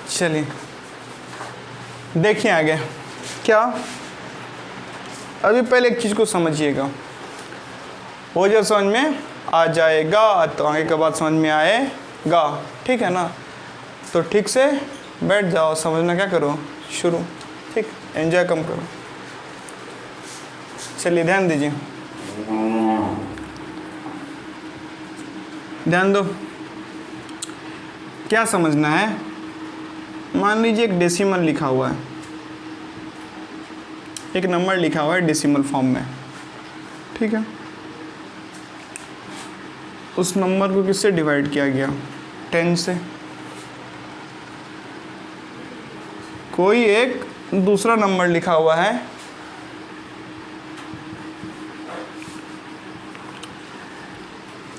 चलिए देखिए आगे क्या। अभी पहले एक चीज़ को समझिएगा, वो जो समझ में आ जाएगा तो आगे के बाद समझ में आएगा, ठीक है ना। तो ठीक से बैठ जाओ, समझना क्या करो शुरू, ठीक, एंजॉय कम करो। चलिए ध्यान दीजिए, ध्यान दो। क्या समझना है, मान लीजिए एक डेसिमल लिखा हुआ है, एक नंबर लिखा हुआ है डेसिमल फॉर्म में, ठीक है। उस नंबर को किससे डिवाइड किया गया? 10 से। कोई एक दूसरा नंबर लिखा हुआ है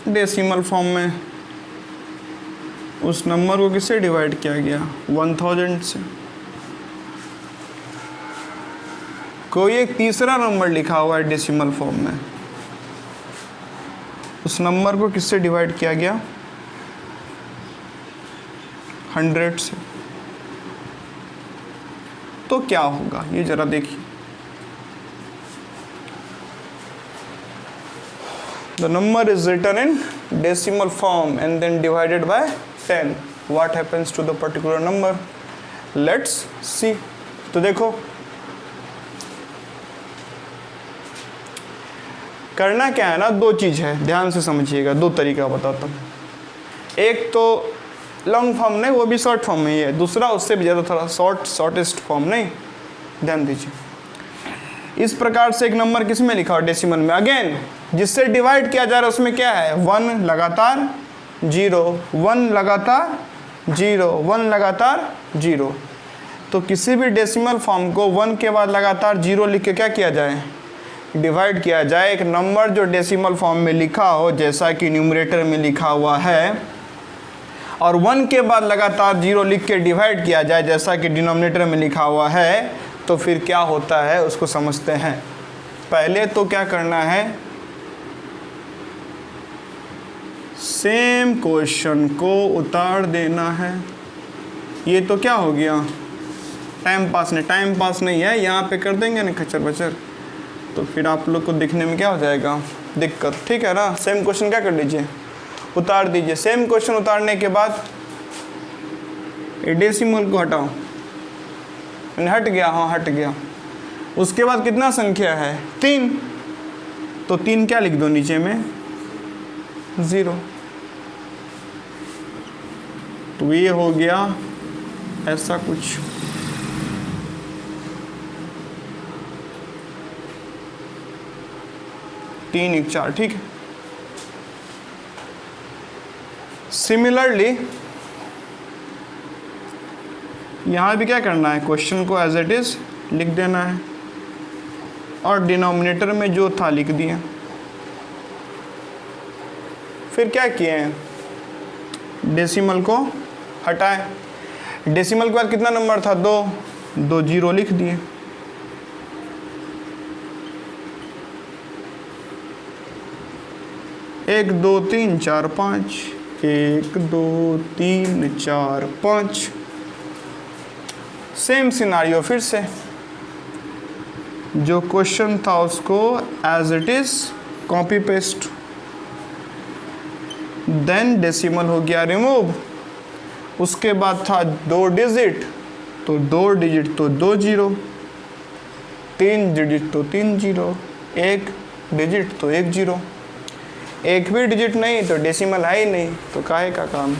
डेसिमल फॉर्म में, उस नंबर को किससे डिवाइड किया गया? 1000 से। कोई एक तीसरा नंबर लिखा हुआ है डेसिमल फॉर्म में, उस नंबर को किससे डिवाइड किया गया? 100 से। तो क्या होगा ये जरा देखिए। The number is written in decimal form and then divided by 10. What happens to the particular number? Let's see. तो देखो करना क्या है ना, दो चीज़ है, ध्यान से समझिएगा, दो तरीका बताता हूँ। एक तो लॉन्ग फॉर्म नहीं, वो भी शॉर्ट फॉर्म में ही है, दूसरा उससे भी ज़्यादा थोड़ा शॉर्टेस्ट फॉर्म नहीं। ध्यान दीजिए, इस प्रकार से एक नंबर किस में लिखा हो? डेसिमल में। अगेन जिससे डिवाइड किया जा रहा है उसमें क्या है? 1 लगातार 0, 1 लगातार 0, 1 लगातार 0। तो किसी भी डेसिमल फॉर्म को 1 के बाद लगातार 0 लिख के क्या किया जाए? डिवाइड किया जाए। एक नंबर जो डेसिमल फॉर्म में लिखा हो, जैसा कि न्यूमरेटर में लिखा हुआ है, और 1 के बाद लगातार 0 लिख के डिवाइड किया जाए जैसा कि डिनोमिनेटर में लिखा हुआ है, तो फिर क्या होता है उसको समझते हैं। पहले तो क्या करना है, सेम क्वेश्चन को उतार देना है। ये तो क्या हो गया, टाइम पास नहीं है, यहाँ पे कर देंगे ना खच्चर बचर, तो फिर आप लोग को दिखने में क्या हो जाएगा? दिक्कत, ठीक है ना। सेम क्वेश्चन क्या कर लीजिए, उतार दीजिए। सेम क्वेश्चन उतारने के बाद डेसिमल को हटाओ, हट गया, हाँ हट गया। उसके बाद कितना संख्या है? 3। तो 3 क्या लिख दो नीचे में? 0। तो ये हो गया ऐसा कुछ। तीन 1 4, ठीक है। सिमिलरली यहाँ भी क्या करना है, क्वेश्चन को एज इट इज लिख देना है और डिनोमिनेटर में जो था लिख दिया। फिर क्या किए हैं, डेसिमल को हटाए। डेसिमल के बाद कितना नंबर था? 2 0 लिख दिए। एक 2 3 4 5, 1 2 3 4 5। सेम सिनारियो, फिर से जो क्वेश्चन था उसको as it is copy paste, then decimal हो गया रिमूव। उसके बाद था 2 डिजिट, तो 2 डिजिट तो 2 0, 3 डिजिट तो 3 0, 1 डिजिट तो 1 0। एक भी डिजिट नहीं तो डेसिमल है ही नहीं, तो काहे का काम,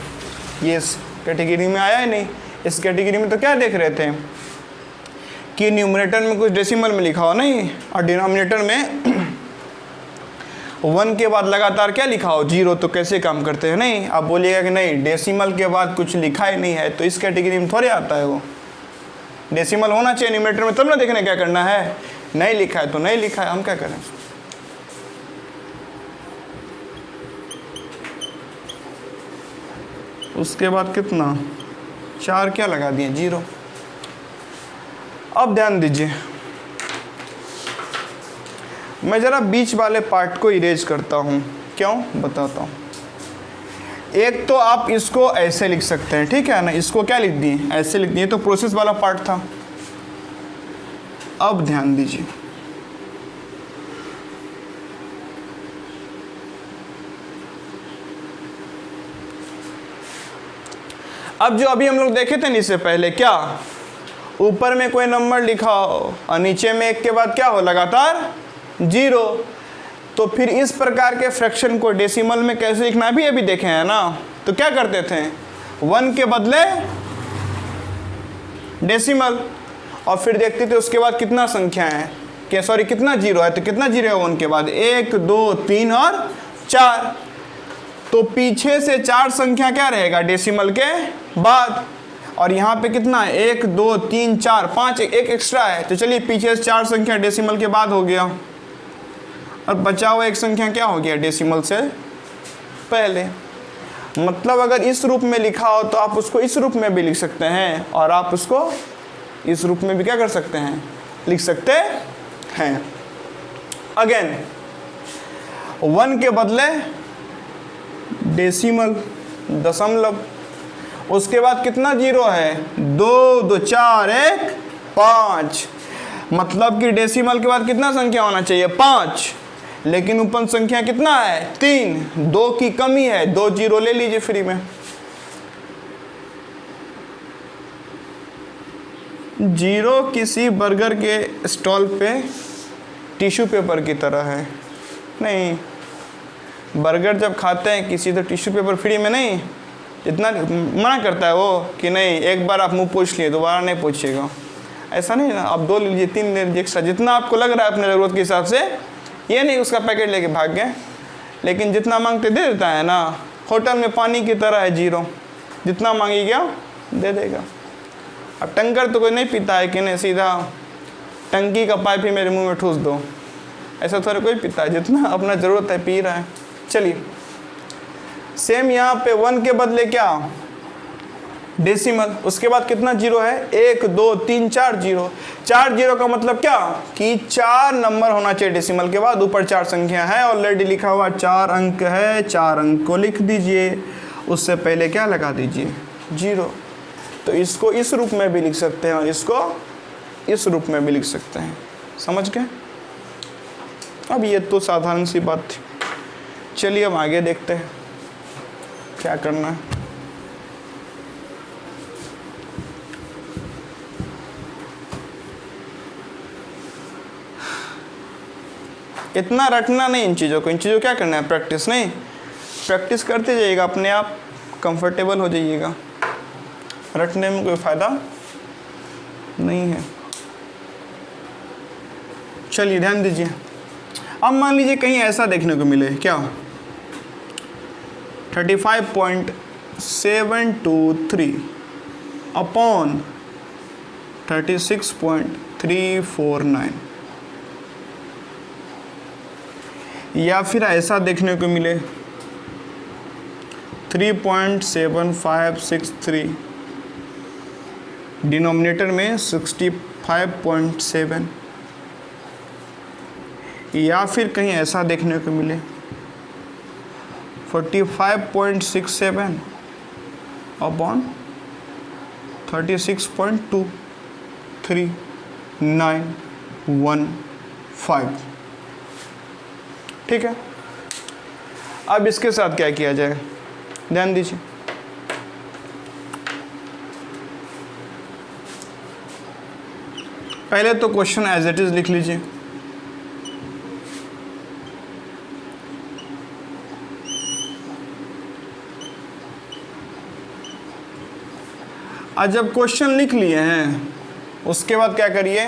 ये इस कैटेगरी में आया ही नहीं। इस कैटेगरी में तो क्या देख रहे थे कि न्यूमरेटर में कुछ डेसिमल में लिखा हो नहीं, और डिनोमिनेटर में 1 के बाद लगातार क्या लिखा हो? 0। तो कैसे काम करते हैं? नहीं, आप बोलिएगा कि नहीं डेसिमल के बाद कुछ लिखा ही नहीं है, तो इस कैटेगरी में थोड़े आता है। वो डेसिमल होना चाहिए न्यूमरेटर में, तब ना देखने क्या करना है। नहीं लिखा है तो नहीं लिखा है, हम क्या करें। उसके बाद कितना, 4 क्या लगा दिए? 0। अब ध्यान दीजिए, मैं ज़रा बीच वाले पार्ट को इरेज करता हूँ। क्यों बताता हूँ। एक तो आप इसको ऐसे लिख सकते हैं, ठीक है ना, इसको क्या लिख दिए, ऐसे लिख दिए, तो प्रोसेस वाला पार्ट था। अब ध्यान दीजिए, अब जो अभी हम लोग देखे थे इससे पहले, क्या ऊपर में कोई नंबर लिखा हो और नीचे में एक के बाद क्या हो, लगातार 0, तो फिर इस प्रकार के फ्रैक्शन को डेसिमल में कैसे लिखना भी अभी देखे हैं ना। तो क्या करते थे, 1 के बदले डेसिमल, और फिर देखते थे उसके बाद कितना संख्या है, क्या सॉरी कितना 0 है, तो कितना 0 है 1 के बाद, 1 2 3 और 4, तो पीछे से 4 संख्या क्या रहेगा डेसिमल के बाद, और यहाँ पे कितना है 1 2 3 4 5, एक एक्स्ट्रा है, तो चलिए पीछे से 4 संख्या डेसिमल के बाद हो गया, और बचा हुआ एक संख्या क्या हो गया डेसिमल से पहले। मतलब अगर इस रूप में लिखा हो तो आप उसको इस रूप में भी लिख सकते हैं, और आप उसको इस रूप में भी क्या कर सकते हैं, लिख सकते हैं। अगेन 1 के बदले डेसिमल, दशमलव, उसके बाद कितना 0 है, 2 2 4 1 5, मतलब कि डेसिमल के बाद कितना संख्या होना चाहिए, 5, लेकिन ऊपर संख्या कितना है 3, 2 की कमी है, 2 0 ले लीजिए फ्री में। 0 किसी बर्गर के स्टॉल पे टिश्यू पेपर की तरह है, नहीं, बर्गर जब खाते हैं किसी तो टिश्यू पेपर फ्री में नहीं, इतना मना करता है वो कि नहीं, एक बार आप मुंह पोंछ लिए दोबारा नहीं पोंछिएगा, ऐसा नहीं ना, आप 2 ले लीजिए 3 ले लीजिए एक्स्ट्रा, जितना आपको लग रहा है अपने ज़रूरत के हिसाब से, ये नहीं उसका पैकेट लेके भाग गए, लेकिन जितना मांगते दे देता है ना, होटल में पानी की तरह है 0, जितना मांगेगा दे देगा। अब टंकर तो कोई नहीं पीता है कि नहीं, सीधा टंकी का पाइप ही मेरे मुंह में ठूस दो, ऐसा थोड़ा कोई पीता है, जितना अपना ज़रूरत है पी रहा है। चलिए सेम यहाँ पे 1 के बदले क्या डेसिमल, उसके बाद कितना 0 है, 1 2 3 4 0, 4 0 का मतलब क्या कि 4 नंबर होना चाहिए डेसिमल के बाद, ऊपर 4 संख्या है, ऑलरेडी लिखा हुआ 4 अंक है, 4 अंक को लिख दीजिए, उससे पहले क्या लगा दीजिए 0। तो इसको इस रूप में भी लिख सकते हैं और इसको इस रूप में भी लिख सकते हैं, समझ गए। अब ये तो साधारण सी बात थी, चलिए अब आगे देखते हैं क्या करना है। इतना रटना नहीं इन चीज़ों को, इन चीज़ों क्या करना है, प्रैक्टिस, नहीं प्रैक्टिस करते जाइएगा, अपने आप कंफर्टेबल हो जाइएगा, रटने में कोई फ़ायदा नहीं है। चलिए ध्यान दीजिए, अब मान लीजिए कहीं ऐसा देखने को मिले, क्या 35.723 अपॉन 36.349, या फिर ऐसा देखने को मिले 3.7563, डिनोमिनेटर में 65.7, या फिर कहीं ऐसा देखने को मिले 45.67 अपॉन 36.23915। ठीक है, अब इसके साथ क्या किया जाए, ध्यान दीजिए। पहले तो क्वेश्चन एज इट इज लिख लीजिए, आज जब क्वेश्चन लिख लिए हैं उसके बाद क्या करिए,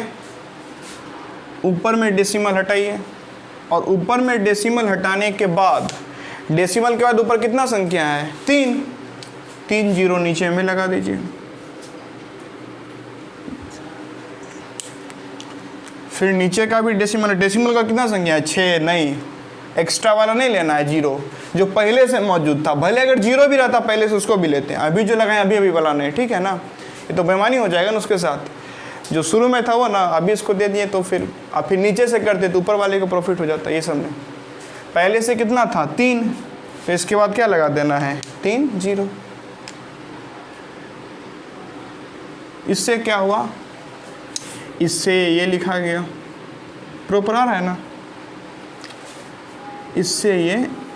ऊपर में डेसिमल हटाइए, और ऊपर में डेसिमल हटाने के बाद डेसिमल के बाद ऊपर कितना संख्या है 3, 3 0 नीचे में लगा दीजिए, फिर नीचे का भी डेसिमल, डेसिमल का कितना संख्या है 6, नहीं एक्स्ट्रा वाला नहीं लेना है 0 जो पहले से मौजूद था, भले अगर 0 भी रहता पहले से उसको भी लेते हैं, अभी जो लगाएं अभी अभी वाला नहीं, ठीक है ना, ये तो बेईमानी हो जाएगा ना उसके साथ, जो शुरू में था वो ना अभी इसको दे दिए, तो फिर आप फिर नीचे से करते तो ऊपर वाले को प्रॉफिट हो जाता है। ये सब में पहले से कितना था 3, तो इसके बाद क्या लगा देना है 3 0। इससे क्या हुआ, इससे ये लिखा गया, प्रॉपर आ रहा है ना, इससे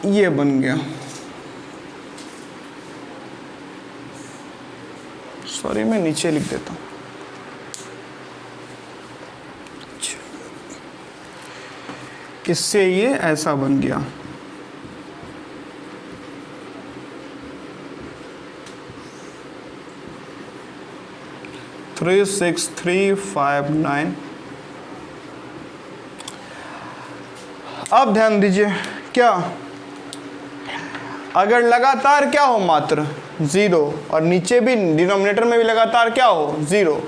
ये बन गया, सॉरी मैं नीचे लिख देता हूँ। इससे ये ऐसा बन गया, थ्री 6 3 5 9। अब ध्यान दीजिए, क्या अगर लगातार क्या हो, मात्र 0, और नीचे भी डिनोमिनेटर में भी लगातार क्या हो, 0,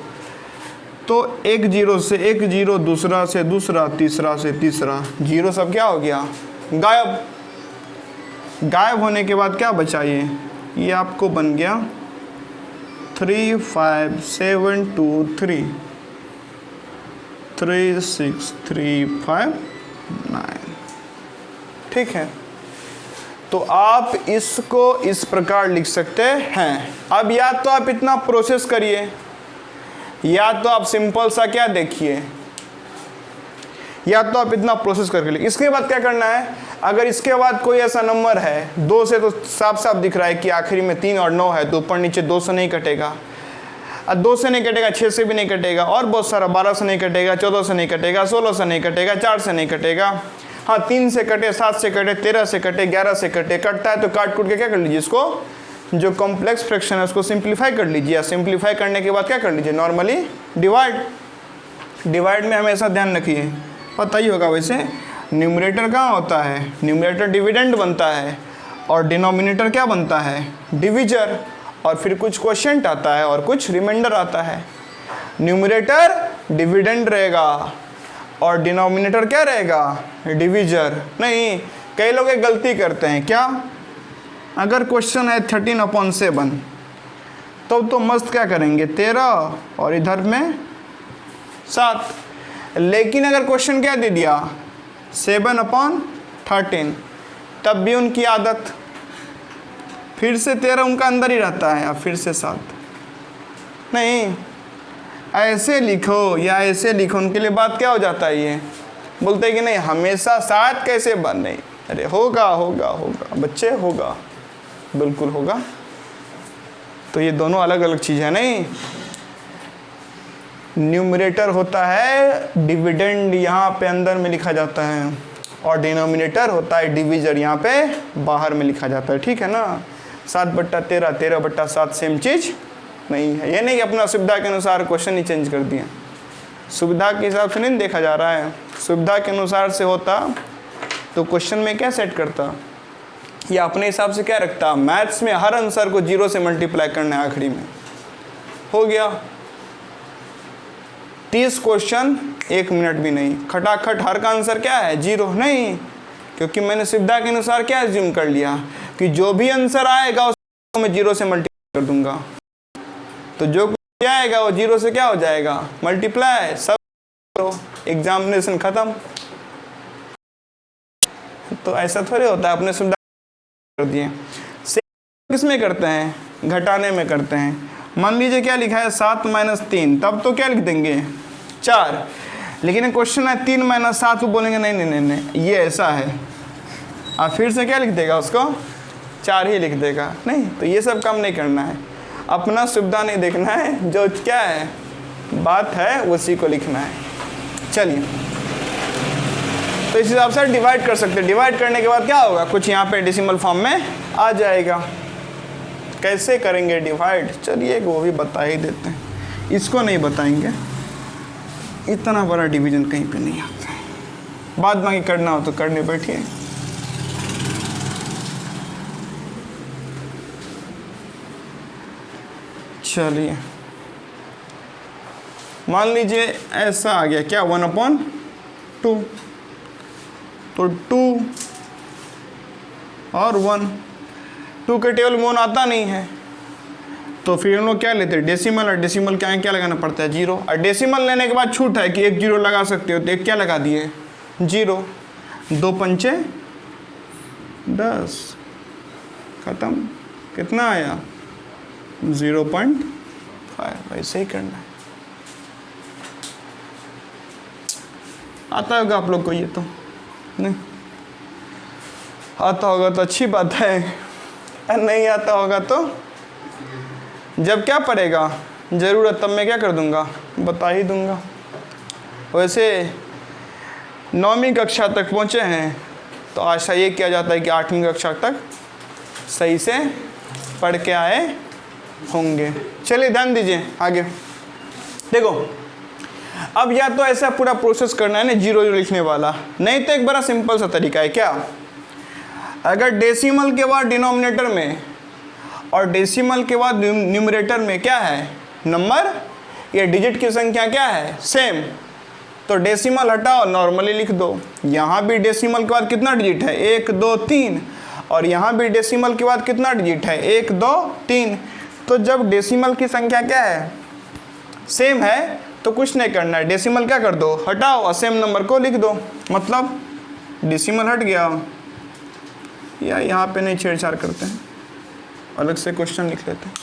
तो एक 0 से एक 0, दूसरा से दूसरा, तीसरा से तीसरा, 0 सब क्या हो गया, गायब। गायब होने के बाद क्या बचा, ये आपको बन गया 3 5 7 2 3 3 6 3 5 9। ठीक है, तो आप इसको इस प्रकार लिख सकते हैं। अब या तो आप इतना प्रोसेस करिए, या तो आप सिंपल सा क्या देखिए, या तो आप इतना प्रोसेस करके लिखिए। इसके बाद क्या करना है, अगर इसके बाद कोई ऐसा नंबर है 2 से, तो साफ साफ दिख रहा है कि आखिरी में 3 और 9 है, तो ऊपर नीचे 2 से नहीं कटेगा, 2 से नहीं कटेगा, 6 से भी नहीं कटेगा, और बहुत सारा 12 से नहीं कटेगा, 14 से नहीं कटेगा, 16 से नहीं कटेगा, 4 से नहीं कटेगा, हाँ 3 से कटे, 7 से कटे, 13 से कटे, 11 से कटे, कटता है तो काट कूट के क्या कर लीजिए, इसको जो कॉम्प्लेक्स फ्रैक्शन है उसको सिंप्लीफाई कर लीजिए। सिंप्लीफाई करने के बाद क्या कर लीजिए, नॉर्मली डिवाइड। डिवाइड में हमेशा ध्यान रखिए, पता ही होगा वैसे, न्यूमरेटर कहाँ होता है, न्यूमरेटर डिविडेंड बनता है, और डिनोमिनेटर क्या बनता है, डिविजर, और फिर कुछ क्वोशिएंट आता है और कुछ रिमाइंडर आता है। न्यूमरेटर डिविडेंड रहेगा और डिनोमिनेटर क्या रहेगा, डिविजर। नहीं, कई लोग एक गलती करते हैं, क्या, अगर क्वेश्चन है 13/7, तो मस्त क्या करेंगे, 13, और इधर में 7। लेकिन अगर क्वेश्चन क्या दे दिया, 7/13, तब भी उनकी आदत फिर से 13 उनका अंदर ही रहता है, और फिर से 7। नहीं, ऐसे लिखो या ऐसे लिखो, उनके लिए बात क्या हो जाता है, ये बोलते हैं कि नहीं हमेशा 7 कैसे बन, नहीं, अरे होगा होगा होगा बच्चे, होगा, बिल्कुल होगा। तो ये दोनों अलग अलग चीज़ है। नहीं, न्यूमरेटर होता है डिविडेंड, यहाँ पे अंदर में लिखा जाता है, और डिनोमिनेटर होता है डिविजर, यहाँ पे बाहर में लिखा जाता है। ठीक है ना, 7/13, 13/7 सेम चीज़ नहीं है। ये नहीं कि अपना सुविधा के अनुसार क्वेश्चन ही चेंज कर दिए, सुविधा के हिसाब से नहीं देखा जा रहा है। सुविधा के अनुसार से होता तो क्वेश्चन में क्या सेट करता, या अपने हिसाब से क्या रखता, मैथ्स में हर आंसर को 0 से मल्टीप्लाई करना है, आखिरी में हो गया। 30 क्वेश्चन 1 मिनट भी नहीं, खटाखट हर का आंसर क्या है, 0। नहीं, क्योंकि मैंने सुविधा के अनुसार क्या एज्यूम कर लिया कि जो भी आंसर आएगा उसको मैं 0 से मल्टीप्लाई कर दूंगा, तो जो कुछ आएगा वो 0 से क्या हो जाएगा, मल्टीप्लाई, सब करो, एग्जामिनेशन खत्म। तो ऐसा थोड़ी होता है, अपने सुविधा कर दिए। किस में करते हैं, घटाने में करते हैं। मान लीजिए क्या लिखा है, 7 - 3, तब तो क्या लिख देंगे, 4। लेकिन क्वेश्चन है 3 - 7, तो बोलेंगे नहीं नहीं नहीं नहीं ये ऐसा है, और फिर से क्या लिख देगा, उसको 4 ही लिख देगा। नहीं, तो ये सब काम नहीं करना है, अपना सुविधा नहीं देखना है, जो क्या है बात है उसी को लिखना है। चलिए, तो इस हिसाब से डिवाइड कर सकते हैं। डिवाइड करने के बाद क्या होगा, कुछ यहाँ पे डेसिमल फॉर्म में आ जाएगा। कैसे करेंगे डिवाइड, चलिए वो भी बता ही देते हैं, इसको नहीं बताएंगे, इतना बड़ा डिवीजन कहीं पे नहीं आता है। बाद बाकी करना हो तो करने बैठिए। चलिए, मान लीजिए ऐसा आ गया क्या, 1/2, तो 2 और 1, 2 के टेबल में 1 आता नहीं है, तो फिर हम लोग क्या लेते हैं, डेसिमल, और डेसिमल क्या है, क्या लगाना पड़ता है, 0। और डेसिमल लेने के बाद छूट है कि एक 0 लगा सकते हो, तो एक क्या लगा दिए, 0। 2 पंचे 10, खत्म। कितना आया 0.5, वैसे ही करना है। आता होगा आप लोग को ये तो नहीं आता होगा तो अच्छी बात है, नहीं आता होगा तो जब क्या पड़ेगा ज़रूरत तब मैं क्या कर दूंगा, बता ही दूंगा। वैसे 9वीं कक्षा तक पहुँचे हैं तो आशा ये किया जाता है कि 8वीं कक्षा तक सही से पढ़ के आए होंगे। चलिए ध्यान दीजिए आगे। देखो अब या तो ऐसा पूरा प्रोसेस करना है ना 0 0 लिखने वाला, नहीं तो एक बड़ा सिंपल सा तरीका है। क्या, अगर डेसिमल के बाद डिनोमिनेटर में और डेसिमल के बाद न्यूमरेटर में क्या है नंबर या डिजिट की संख्या क्या है सेम, तो डेसिमल हटाओ नॉर्मली लिख दो। यहाँ भी डेसिमल के बाद कितना डिजिट है 1 2 3, और यहाँ भी डेसिमल के बाद कितना डिजिट है 1 2 3। तो जब डेसिमल की संख्या क्या है सेम है तो कुछ नहीं करना है, डेसिमल क्या कर दो हटाओ और सेम नंबर को लिख दो, मतलब डेसिमल हट गया। या यहाँ पे नहीं छेड़छाड़ करते हैं, अलग से क्वेश्चन लिख लेते हैं।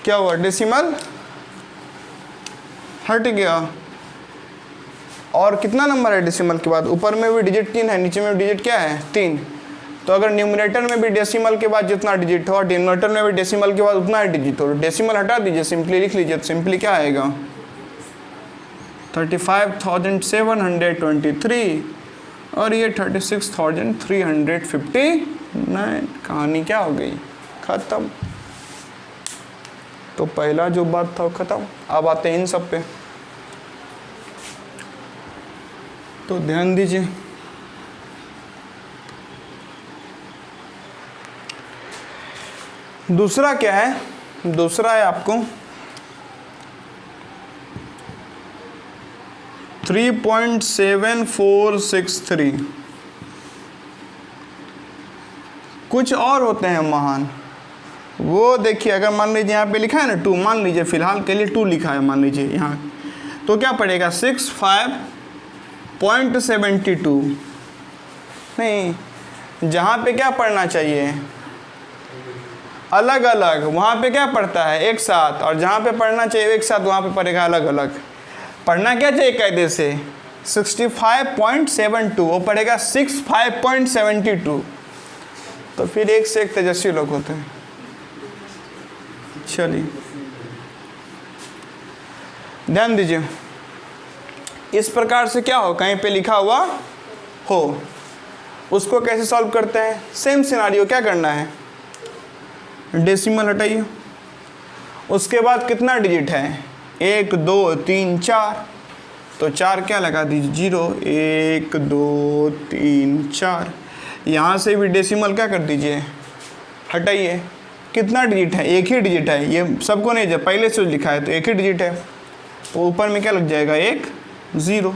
क्या हुआ डेसिमल हट गया, और कितना नंबर है डेसिमल के बाद, ऊपर में भी डिजिट 3 है, नीचे में भी डिजिट क्या है 3। तो अगर न्यूमरेटर में भी डेसिमल के बाद जितना डिजिट हो और डिनोमिनेटर में भी डेसिमल के बाद उतना ही डिजिट हो, तो डेसिमल हटा दीजिए, सिंपली लिख लीजिए। तो सिंपली क्या आएगा 35,723 और ये 36,359। कहानी क्या हो गई, खत्म। तो पहला जो बात था वो खत्म। अब आते हैं इन सब पे, तो ध्यान दीजिए। दूसरा क्या है, दूसरा है आपको 3.7463। कुछ और होते हैं महान, वो देखिए अगर मान लीजिए यहाँ पे लिखा है ना 2, मान लीजिए फिलहाल के लिए 2 लिखा है मान लीजिए यहाँ, तो क्या पड़ेगा 65.72। नहीं, जहाँ पे क्या पढ़ना चाहिए अलग अलग, वहाँ पे क्या पढ़ता है एक साथ, और जहाँ पे पढ़ना चाहिए एक साथ वहाँ पे पढ़ेगा अलग अलग। पढ़ना क्या चाहिए कायदे से 65.72, वो पढ़ेगा 65.72। तो फिर एक से एक तेजस्वी लोग होते हैं। चलिए ध्यान दीजिए, इस प्रकार से क्या हो कहीं पे लिखा हुआ हो, उसको कैसे सॉल्व करते हैं, सेम सिनारियो। क्या करना है डेसिमल हटाइए, उसके बाद कितना डिजिट है 1 2 3 4, तो 4 क्या लगा दीजिए 0 1 2 3 4। यहाँ से भी डेसिमल क्या कर दीजिए हटाइए, कितना डिजिट है एक ही डिजिट है, ये सबको नहीं जब पहले से लिखा है तो एक ही डिजिट है, तो ऊपर में क्या लग जाएगा 1 0।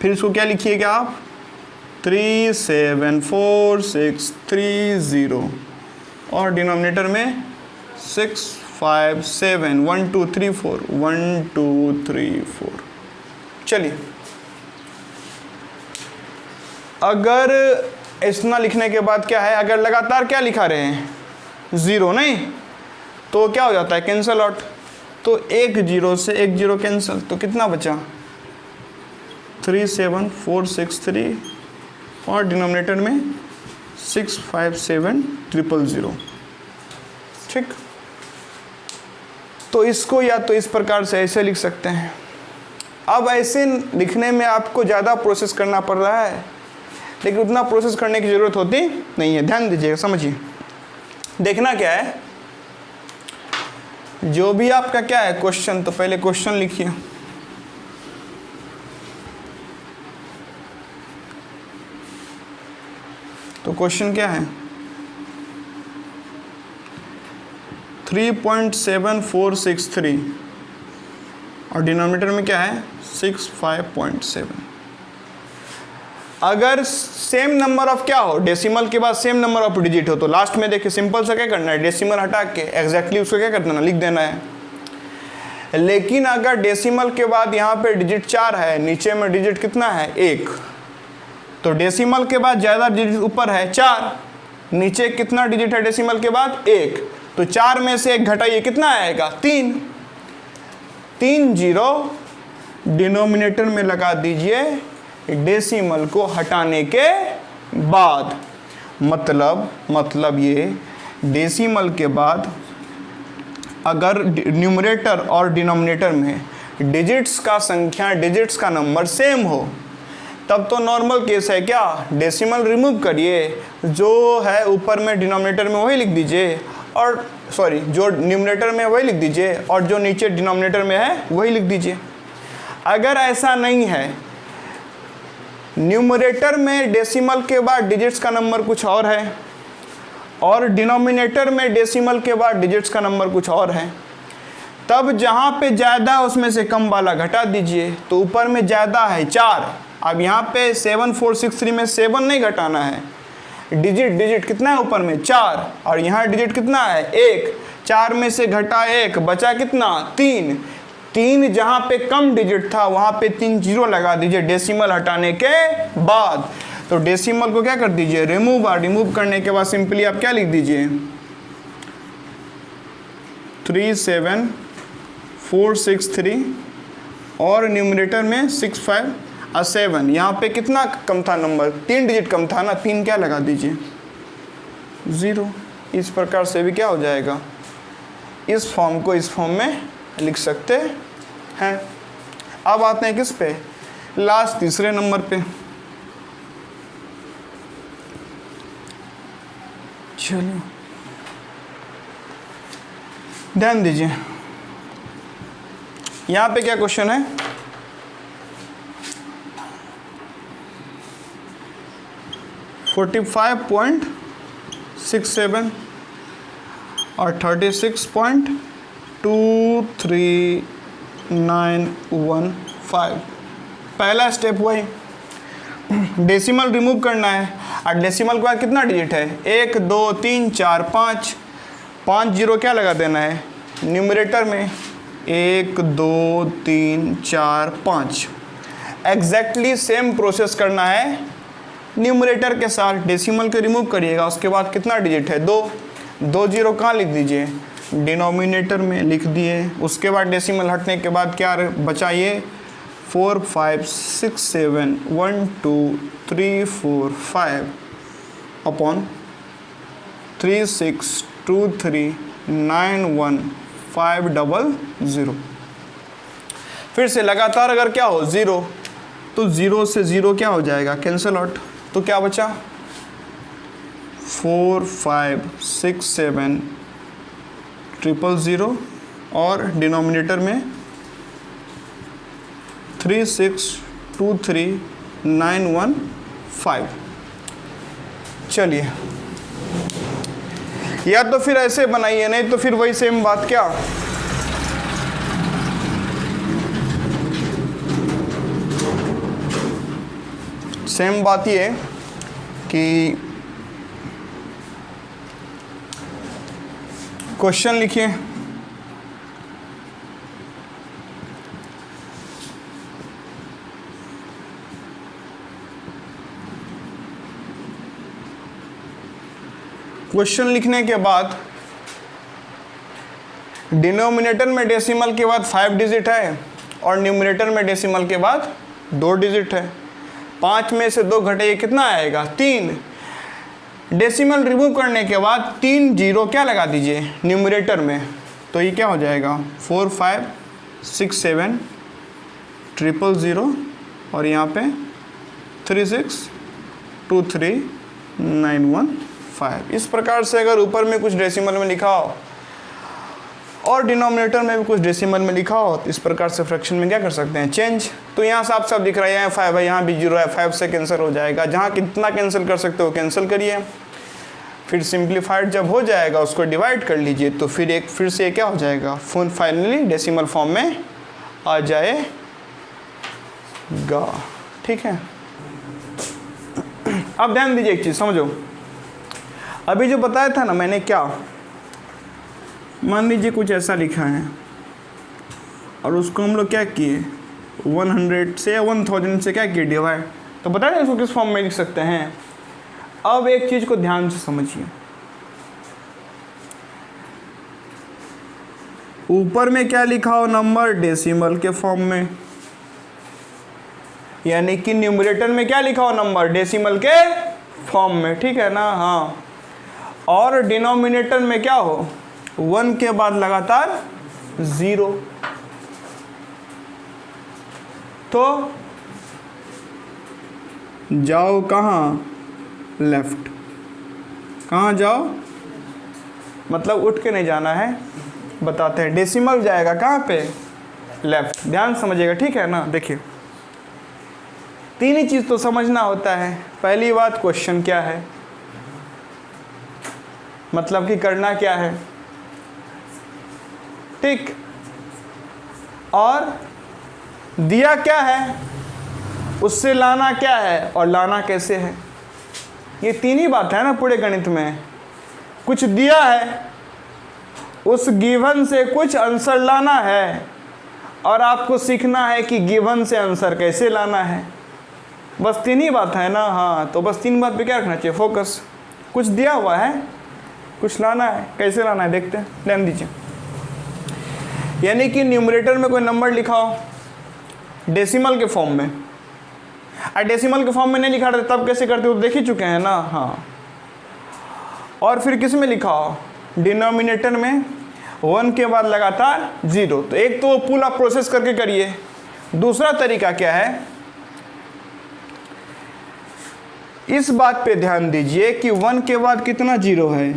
फिर इसको क्या लिखिएगा आप 374630, और डिनोमिनेटर में 6 5 7 1 2 3 4 1 2 3 4। चलिए अगर इतना लिखने के बाद क्या है, अगर लगातार क्या लिखा रहे हैं 0 नहीं, तो क्या हो जाता है कैंसल आउट। तो 1 0 से 1 0 कैंसल, तो कितना बचा 37463, और डिनोमिनेटर में 657000। ठीक, तो इसको या तो इस प्रकार से ऐसे लिख सकते हैं। अब ऐसे लिखने में आपको ज़्यादा प्रोसेस करना पड़ रहा है, लेकिन उतना प्रोसेस करने की ज़रूरत होती नहीं है। ध्यान दीजिएगा, समझिए। देखना क्या है, जो भी आपका क्या है क्वेश्चन, तो पहले क्वेश्चन लिखिए। तो क्वेश्चन क्या है 3.7463, और डिनोमिनेटर में क्या है 65.7। अगर सेम नंबर ऑफ क्या हो, डेसिमल के बाद सेम नंबर ऑफ डिजिट हो, तो लास्ट में देखिए सिंपल सा क्या करना है, डेसिमल हटा के एग्जैक्टली उसको क्या कर देना, लिख देना है। लेकिन अगर डेसिमल के बाद यहाँ पे डिजिट 4 है, नीचे में डिजिट कितना है 1, तो डेसिमल के बाद ज़्यादा डिजिट ऊपर है 4, नीचे कितना डिजिट है डेसिमल के बाद 1, तो 4 में से 1 घटाइए कितना आएगा 3, 3 जीरो डिनोमिनेटर में लगा दीजिए डेसिमल को हटाने के बाद। मतलब ये डेसिमल के बाद अगर न्यूमरेटर और डिनोमिनेटर में डिजिट्स का नंबर सेम हो तब तो नॉर्मल केस है, क्या डेसिमल रिमूव करिए, जो है ऊपर में डिनोमिनेटर में वही लिख दीजिए, और सॉरी जो न्यूमरेटर में वही लिख दीजिए और जो नीचे डिनोमिनेटर में है वही लिख दीजिए। अगर ऐसा नहीं है, न्यूमरेटर में डेसिमल के बाद डिजिट्स का नंबर कुछ और है और डिनोमिनेटर में डेसिमल के बाद डिजिट्स का नंबर कुछ और है, तब जहाँ पे ज़्यादा उसमें से कम वाला घटा दीजिए। तो ऊपर में ज़्यादा है 4, अब यहाँ पे 7463 में 7 नहीं घटाना है, डिजिट कितना है ऊपर में 4 और यहाँ डिजिट कितना है 1, 4 में से घटा 1 बचा कितना 3, जहाँ पे कम डिजिट था वहाँ पे 3 जीरो लगा दीजिए डेसिमल हटाने के बाद। तो डेसिमल को क्या कर दीजिए रिमूव, और रिमूव करने के बाद सिंपली आप क्या लिख दीजिए 37463 और न्यूमरेटर में 65 और 7, यहाँ पे कितना कम था नंबर 3 डिजिट कम था ना, 3 क्या लगा दीजिए 0। इस प्रकार से भी क्या हो जाएगा, इस फॉर्म को इस फॉर्म में लिख सकते हैं। अब आते हैं किस पे, लास्ट तीसरे नंबर पे। चलिए ध्यान दीजिए, यहाँ पे क्या क्वेश्चन है, (45.67) और 36.23915। पहला स्टेप वही डेसिमल रिमूव करना है, और डेसिमल के बाद कितना डिजिट है 1 2 3 4 5, 5 जीरो क्या लगा देना है न्यूमरेटर में 1 2 3 4 5। एग्जैक्टली सेम प्रोसेस करना है न्यूमरेटर के साथ, डेसिमल को रिमूव करिएगा, उसके बाद कितना डिजिट है 2 जीरो कहाँ लिख दीजिए डिनोमिनेटर में लिख दिए, उसके बाद डेसिमल हटने के बाद क्या बचा ये 4 5 6 7 1 2 3 4 5 अपॉन 3 6 2 3 9 1 5 0 0। फिर से लगातार अगर क्या हो 0 तो 0 से 0 क्या हो जाएगा कैंसिल आउट, तो क्या बचा 4 5 6 7 0 और डिनोमिनेटर में 3 6 2 3 9 1 5। चलिए, या तो फिर ऐसे बनाइए, नहीं तो फिर वही सेम बात, क्या सेम बात ये कि क्वेश्चन लिखिए, क्वेश्चन लिखने के बाद डिनोमिनेटर में डेसिमल के बाद 5 डिजिट है और न्यूमरेटर में डेसिमल के बाद 2 डिजिट है। 5 में से 2 घटाइए कितना आएगा 3। डेसिमल रिमूव करने के बाद 3 जीरो क्या लगा दीजिए न्यूमरेटर में, तो ये क्या हो जाएगा 4 5 6 7 000 और यहाँ पे 3 6 2 3 9 1 5। इस प्रकार से अगर ऊपर में कुछ डेसिमल में लिखा हो और डिनोमिनेटर में भी कुछ डेसिमल में लिखा हो, तो इस प्रकार से फ्रैक्शन में क्या कर सकते हैं चेंज। तो यहाँ साफ साफ दिख रहा है, यहाँ 5 है, यहाँ भी 0 है, 5 से कैंसिल हो जाएगा, जहाँ कितना कैंसिल कर सकते हो कैंसिल करिए। फिर सिंप्लीफाइड जब हो जाएगा उसको डिवाइड कर लीजिए, तो फिर से क्या हो जाएगा फाइनली डेसिमल फॉर्म में आ जाएगा। ठीक है, अब ध्यान दीजिए एक चीज़ समझो, अभी जो बताया था ना मैंने, क्या मान लीजिए कुछ ऐसा लिखा है और उसको हम लोग क्या किए 100 से या 1000 से क्या किए डिवाइड, तो बता दें इसको किस फॉर्म में लिख सकते हैं। अब एक चीज़ को ध्यान से समझिए, ऊपर में क्या लिखा हो नंबर डेसिमल के फॉर्म में, यानी कि न्यूमरेटर में क्या लिखा हो नंबर डेसिमल के फॉर्म में, ठीक है ना। हाँ, और डिनोमिनेटर में क्या हो 1 के बाद लगातार 0, तो जाओ कहाँ लेफ्ट, कहाँ जाओ मतलब उठ के नहीं जाना है, बताते हैं। डेसिमल जाएगा कहाँ पे लेफ्ट, ध्यान समझिएगा, ठीक है ना। देखिए तीन ही चीज़ तो समझना होता है। पहली बात क्वेश्चन क्या है, मतलब कि करना क्या है, ठीक, और दिया क्या है उससे लाना क्या है और लाना कैसे है। ये तीन ही बात है ना पूरे गणित में। कुछ दिया है, उस गिवन से कुछ आंसर लाना है, और आपको सीखना है कि गिवन से आंसर कैसे लाना है। बस तीन ही बात है ना। हाँ, तो बस तीन बात पे क्या रखना चाहिए फोकस। कुछ दिया हुआ है, कुछ लाना है, कैसे लाना है देखते हैं। ध्यान दीजिए, यानी कि न्यूमरेटर में कोई नंबर लिखा हो डेसिमल के फॉर्म में, और डेसिमल के फॉर्म में नहीं लिखा रहता तब कैसे करते हो देख ही चुके हैं ना। हाँ, और फिर किस में लिखा हो डिनोमिनेटर में 1 के बाद लगातार 0, तो एक तो पूरा प्रोसेस करके करिए। दूसरा तरीका क्या है, इस बात पे ध्यान दीजिए कि 1 के बाद कितना 0 है,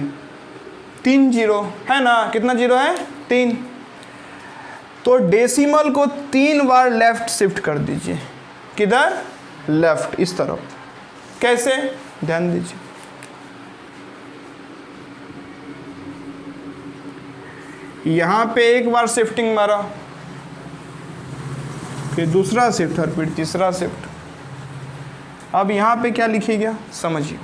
3 0 है ना। कितना 0 है 3, तो डेसिमल को 3 बार लेफ्ट शिफ्ट कर दीजिए। किधर लेफ्ट, इस तरफ। कैसे, ध्यान दीजिए, यहां पे एक बार शिफ्टिंग मारा, फिर दूसरा शिफ्ट और फिर तीसरा शिफ्ट। अब यहां पे क्या लिखिएगा समझिए,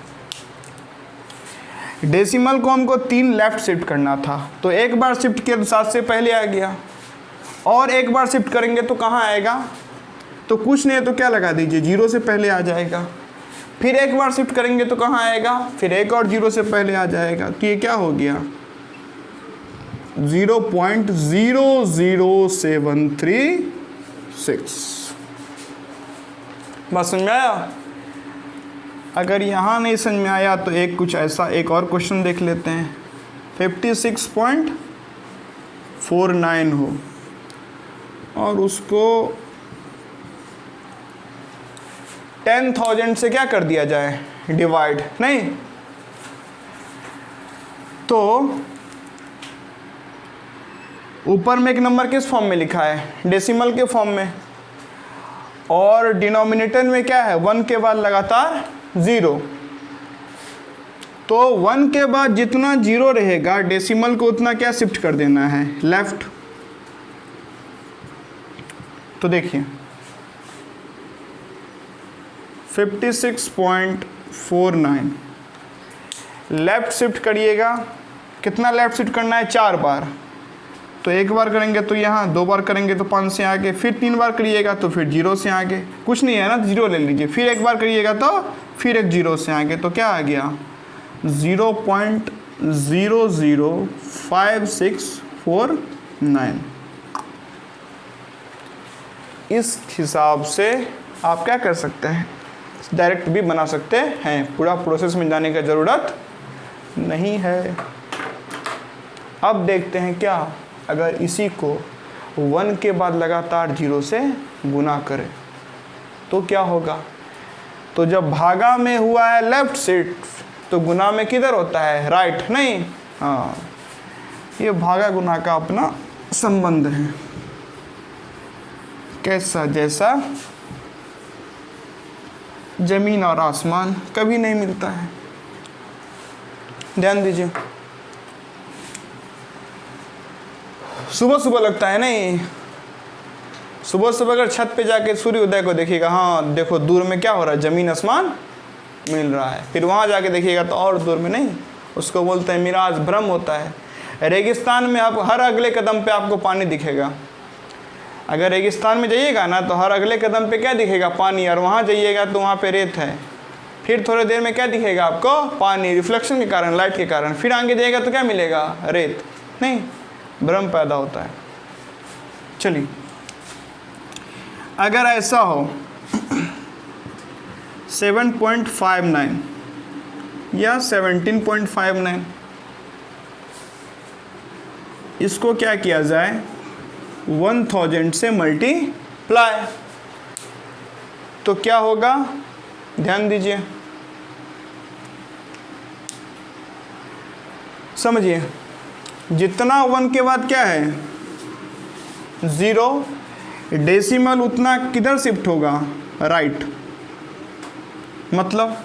डेसिमल को हमको 3 लेफ्ट शिफ्ट करना था, तो एक बार शिफ्ट किया तो 7 से पहले आ गया, और एक बार शिफ्ट करेंगे तो कहाँ आएगा, तो कुछ नहीं है तो क्या लगा दीजिए 0 से पहले आ जाएगा। फिर एक बार शिफ्ट करेंगे तो कहाँ आएगा, फिर एक और 0 से पहले आ जाएगा, तो ये क्या हो गया 0.00736। बस समझ में आया। अगर यहाँ नहीं समझ में आया तो एक कुछ ऐसा एक और क्वेश्चन देख लेते हैं, 56.49 हो और उसको 10,000 से क्या कर दिया जाए डिवाइड, नहीं तो ऊपर में एक नंबर किस फॉर्म में लिखा है डेसिमल के फॉर्म में, और डिनोमिनेटर में क्या है 1 के बाद लगातार 0, तो 1 के बाद जितना 0 रहेगा डेसिमल को उतना क्या शिफ्ट कर देना है लेफ्ट। तो देखिए 56.49 लेफ्ट शिफ्ट करिएगा, कितना लेफ्ट शिफ्ट करना है 4 बार, तो एक बार करेंगे तो यहाँ, 2 बार करेंगे तो 5 से आगे, फिर 3 बार करिएगा तो फिर 0 से आगे, कुछ नहीं है ना 0 ले लीजिए, फिर एक बार करिएगा तो फिर एक 0 से आगे, तो क्या आ गया 0.005649। इस हिसाब से आप क्या कर सकते हैं डायरेक्ट भी बना सकते हैं, पूरा प्रोसेस में जाने की ज़रूरत नहीं है। अब देखते हैं क्या, अगर इसी को 1 के बाद लगातार 0 से गुना करें तो क्या होगा, तो जब भागा में हुआ है लेफ्ट शिफ्ट तो गुना में किधर होता है राइट, नहीं। हाँ, ये भागा गुना का अपना संबंध है, कैसा जैसा जमीन और आसमान कभी नहीं मिलता है। ध्यान दीजिए, सुबह सुबह लगता है नहीं, सुबह सुबह अगर छत पे जाके सूर्योदय को देखिएगा, हाँ देखो दूर में क्या हो रहा है ज़मीन आसमान मिल रहा है, फिर वहाँ जाके देखिएगा तो और दूर में नहीं, उसको बोलते हैं मिराज, भ्रम होता है। रेगिस्तान में आप हर अगले कदम पे आपको पानी दिखेगा, अगर रेगिस्तान में जाइएगा ना तो हर अगले कदम पे क्या दिखेगा, पानी, और वहाँ जाइएगा तो वहाँ पे रेत है। फिर थोड़ी देर में क्या दिखेगा आपको, पानी, रिफ्लेक्शन के कारण, लाइट के कारण। फिर आगे जाइएगा तो क्या मिलेगा, रेत, नहीं, भ्रम पैदा होता है। चलिए, अगर ऐसा हो 7.59 या 17.59, इसको क्या किया जाए, 1000 से मल्टीप्लाई, तो क्या होगा, ध्यान दीजिए, समझिए, जितना 1 के बाद क्या है 0, डेसिमल उतना किधर शिफ्ट होगा, राइट। मतलब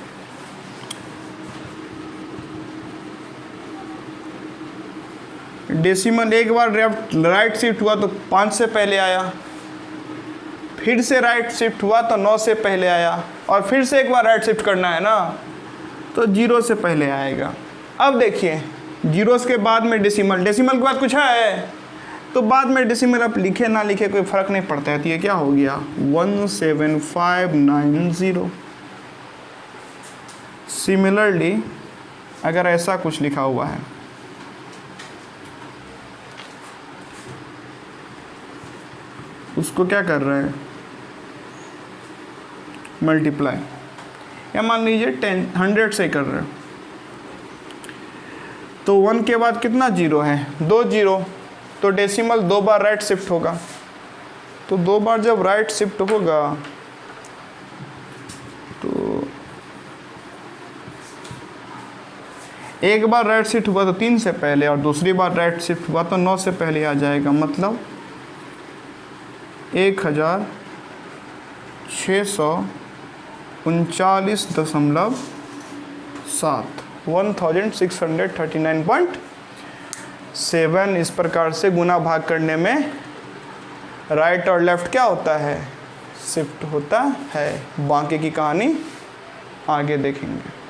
डेसिमल एक बार राइट शिफ्ट हुआ तो 5 से पहले आया, फिर से राइट शिफ्ट हुआ तो 9 से पहले आया, और फिर से एक बार राइट शिफ्ट करना है ना तो 0 से पहले आएगा। अब देखिए, जीरोस के बाद में डेसिमल, डेसिमल के बाद कुछ है तो बाद में डेसिमल आप लिखे ना लिखे कोई फ़र्क नहीं पड़ता है। तो ये क्या हो गया, 17590। सिमिलरली अगर ऐसा कुछ लिखा हुआ है, उसको क्या कर रहे हैं, मल्टीप्लाई, या मान लीजिए 100 से कर रहे हैं, तो 1 के बाद कितना 0 है, 2 0, तो डेसिमल 2 बार राइट शिफ्ट होगा। तो 2 बार जब राइट शिफ्ट होगा तो एक बार राइट शिफ्ट हुआ तो 3 से पहले, और दूसरी बार राइट शिफ्ट हुआ तो 9 से पहले आ जाएगा। मतलब 1639.7, 1639.7। इस प्रकार से गुना भाग करने में राइट और लेफ्ट क्या होता है, शिफ्ट होता है। बाकी की कहानी आगे देखेंगे।